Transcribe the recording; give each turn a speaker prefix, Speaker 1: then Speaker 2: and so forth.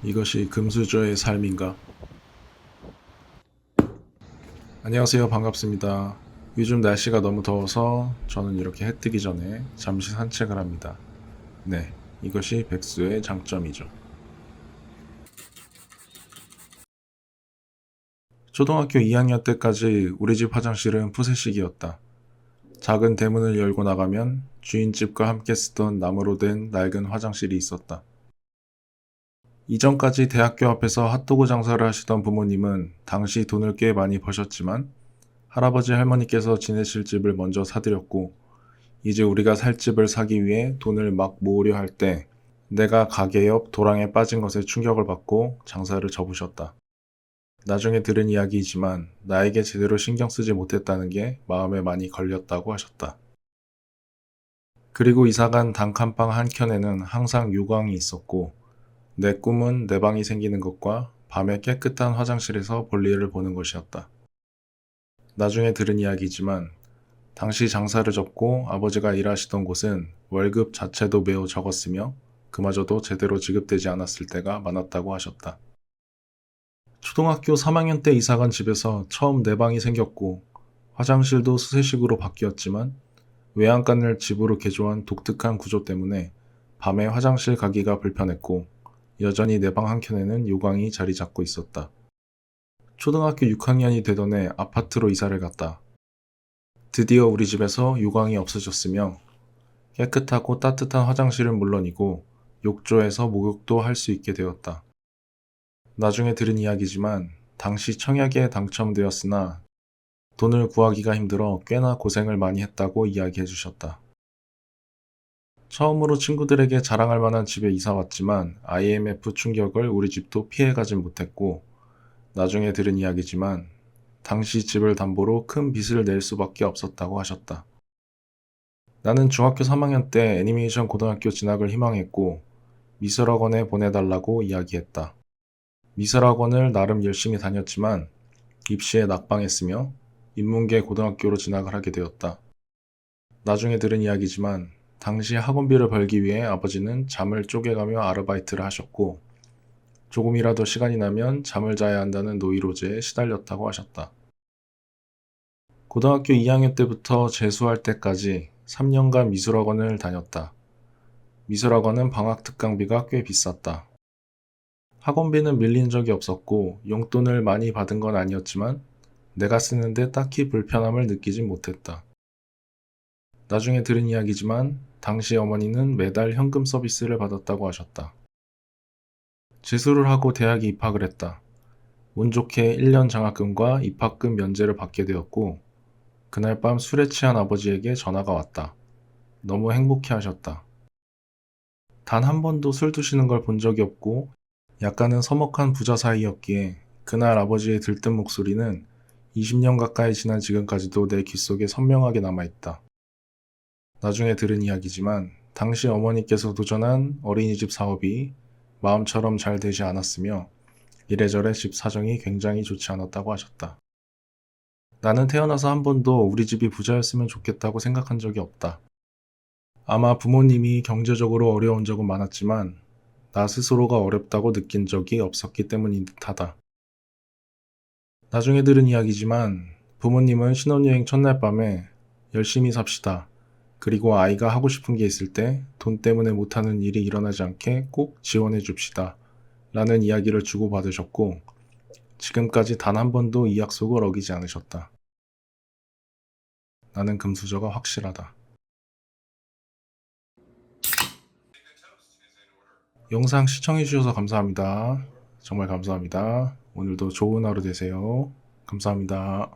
Speaker 1: 이것이 금수저의 삶인가? 안녕하세요. 반갑습니다. 요즘 날씨가 너무 더워서 저는 이렇게 해 뜨기 전에 잠시 산책을 합니다. 네, 이것이 백수의 장점이죠. 초등학교 2학년 때까지 우리 집 화장실은 푸세식이었다. 작은 대문을 열고 나가면 주인집과 함께 쓰던 나무로 된 낡은 화장실이 있었다. 이전까지 대학교 앞에서 핫도그 장사를 하시던 부모님은 당시 돈을 꽤 많이 버셨지만 할아버지 할머니께서 지내실 집을 먼저 사드렸고 이제 우리가 살 집을 사기 위해 돈을 막 모으려 할 때 내가 가게 옆 도랑에 빠진 것에 충격을 받고 장사를 접으셨다. 나중에 들은 이야기이지만 나에게 제대로 신경 쓰지 못했다는 게 마음에 많이 걸렸다고 하셨다. 그리고 이사간 단칸방 한 켠에는 항상 유광이 있었고 내 꿈은 내 방이 생기는 것과 밤에 깨끗한 화장실에서 볼일을 보는 것이었다. 나중에 들은 이야기지만 당시 장사를 접고 아버지가 일하시던 곳은 월급 자체도 매우 적었으며 그마저도 제대로 지급되지 않았을 때가 많았다고 하셨다. 초등학교 3학년 때 이사간 집에서 처음 내 방이 생겼고 화장실도 수세식으로 바뀌었지만 외양간을 집으로 개조한 독특한 구조 때문에 밤에 화장실 가기가 불편했고 여전히 내 방 한켠에는 요강이 자리 잡고 있었다. 초등학교 6학년이 되던 해 아파트로 이사를 갔다. 드디어 우리 집에서 요강이 없어졌으며 깨끗하고 따뜻한 화장실은 물론이고 욕조에서 목욕도 할 수 있게 되었다. 나중에 들은 이야기지만 당시 청약에 당첨되었으나 돈을 구하기가 힘들어 꽤나 고생을 많이 했다고 이야기해 주셨다. 처음으로 친구들에게 자랑할 만한 집에 이사 왔지만 IMF 충격을 우리 집도 피해가진 못했고 나중에 들은 이야기지만 당시 집을 담보로 큰 빚을 낼 수밖에 없었다고 하셨다. 나는 중학교 3학년 때 애니메이션 고등학교 진학을 희망했고 미술학원에 보내달라고 이야기했다. 미술학원을 나름 열심히 다녔지만 입시에 낙방했으며 인문계 고등학교로 진학을 하게 되었다. 나중에 들은 이야기지만 당시 학원비를 벌기 위해 아버지는 잠을 쪼개가며 아르바이트를 하셨고 조금이라도 시간이 나면 잠을 자야 한다는 노이로제에 시달렸다고 하셨다. 고등학교 2학년 때부터 재수할 때까지 3년간 미술학원을 다녔다. 미술학원은 방학 특강비가 꽤 비쌌다. 학원비는 밀린 적이 없었고 용돈을 많이 받은 건 아니었지만 내가 쓰는데 딱히 불편함을 느끼진 못했다. 나중에 들은 이야기지만 당시 어머니는 매달 현금 서비스를 받았다고 하셨다. 재수를 하고 대학에 입학을 했다. 운 좋게 1년 장학금과 입학금 면제를 받게 되었고 그날 밤 술에 취한 아버지에게 전화가 왔다. 너무 행복해 하셨다. 단 한 번도 술 드시는 걸 본 적이 없고 약간은 서먹한 부자 사이였기에 그날 아버지의 들뜬 목소리는 20년 가까이 지난 지금까지도 내 귓속에 선명하게 남아있다. 나중에 들은 이야기지만 당시 어머니께서 도전한 어린이집 사업이 마음처럼 잘 되지 않았으며 이래저래 집 사정이 굉장히 좋지 않았다고 하셨다. 나는 태어나서 한 번도 우리 집이 부자였으면 좋겠다고 생각한 적이 없다. 아마 부모님이 경제적으로 어려운 적은 많았지만 나 스스로가 어렵다고 느낀 적이 없었기 때문인 듯하다. 나중에 들은 이야기지만 부모님은 신혼여행 첫날 밤에 열심히 삽시다. 그리고 아이가 하고 싶은 게 있을 때 돈 때문에 못하는 일이 일어나지 않게 꼭 지원해 줍시다. 라는 이야기를 주고받으셨고 지금까지 단 한 번도 이 약속을 어기지 않으셨다. 나는 금수저가 확실하다. 영상 시청해주셔서 감사합니다. 정말 감사합니다. 오늘도 좋은 하루 되세요. 감사합니다.